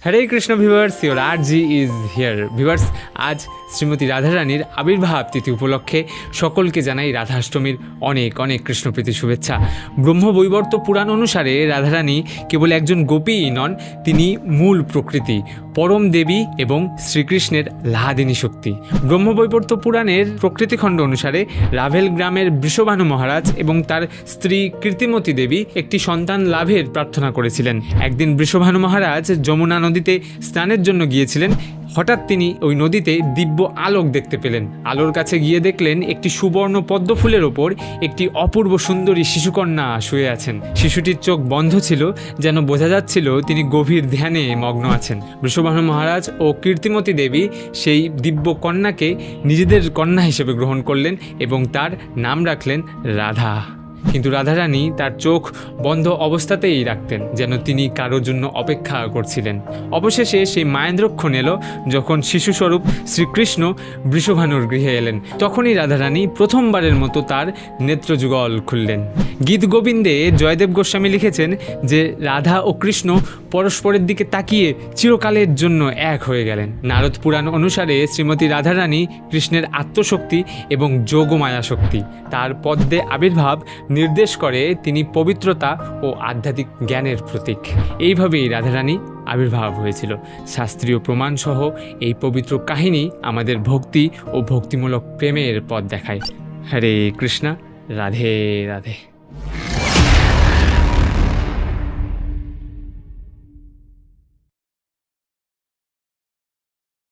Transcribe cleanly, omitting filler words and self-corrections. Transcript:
Hare Krishna viewers, your RG is here. Viewers, আজ শ্রীমতী রাধারানীর আবির্ভাব তিথি উপলক্ষে সকলকে জানাই রাধাষ্টমীর অনেক অনেক কৃষ্ণপ্রীতি শুভেচ্ছা। ব্রহ্মবৈবর্ত পুরাণ অনুসারে রাধারানী কেবল একজন গোপীই নন, তিনি মূল প্রকৃতি, পরম দেবী এবং শ্রীকৃষ্ণের লাহাদিনী শক্তি। ব্রহ্মবৈবর্ত পুরাণের প্রকৃতিখণ্ড অনুসারে রাভেল গ্রামের বৃষভানু মহারাজ এবং তার স্ত্রী কীর্তিমতী দেবী একটি সন্তান লাভের প্রার্থনা করেছিলেন। একদিন বৃষভানু মহারাজ যমুনা নদীতে স্নানের জন্য গিয়েছিলেন। হঠাৎ তিনি ওই নদীতে দিব্য আলোক দেখতে পেলেন। আলোর কাছে গিয়ে দেখলেন একটি সুবর্ণ পদ্ম ফুলের ওপর একটি অপূর্ব সুন্দরী শিশুকন্যা শুয়ে আছেন। শিশুটির চোখ বন্ধ ছিল, যেন বোঝা যাচ্ছিল তিনি গভীর ধ্যানে মগ্ন আছেন। বৃষভানু মহারাজ ও কীর্তিমতী দেবী সেই দিব্য কন্যাকে নিজেদের কন্যা হিসেবে গ্রহণ করলেন এবং তার নাম রাখলেন রাধা। কিন্তু রাধারানী তার চোখ বন্ধ অবস্থাতেই রাখতেন, যেন তিনি কারোর জন্য অপেক্ষা করছিলেন। অবশেষে সেই মায়েন্দ্রক্ষণ এলো যখন শিশুস্বরূপ শ্রীকৃষ্ণ বৃষভানুর গৃহে এলেন। তখনই রাধারানী প্রথমবারের মতো তার নেত্রযুগল খুললেন। গীত গোবিন্দে জয়দেব গোস্বামী লিখেছেন যে রাধা ও কৃষ্ণ পরস্পরের দিকে তাকিয়ে চিরকালের জন্য এক হয়ে গেলেন। নারদ পুরাণ অনুসারে শ্রীমতী রাধারানী কৃষ্ণের আত্মশক্তি এবং যোগমায়া শক্তি। তার পদ্মে আবির্ভাব নির্দেশ করে তিনি পবিত্রতা ও আধ্যাত্মিক জ্ঞানের প্রতীক। এইভাবেই রাধারানী আবির্ভাব হয়েছিল। শাস্ত্রীয় প্রমাণসহ এই পবিত্র কাহিনী আমাদের ভক্তি ও ভক্তিমূলক প্রেমের পথ দেখায়। হরে কৃষ্ণ, রাধে রাধে।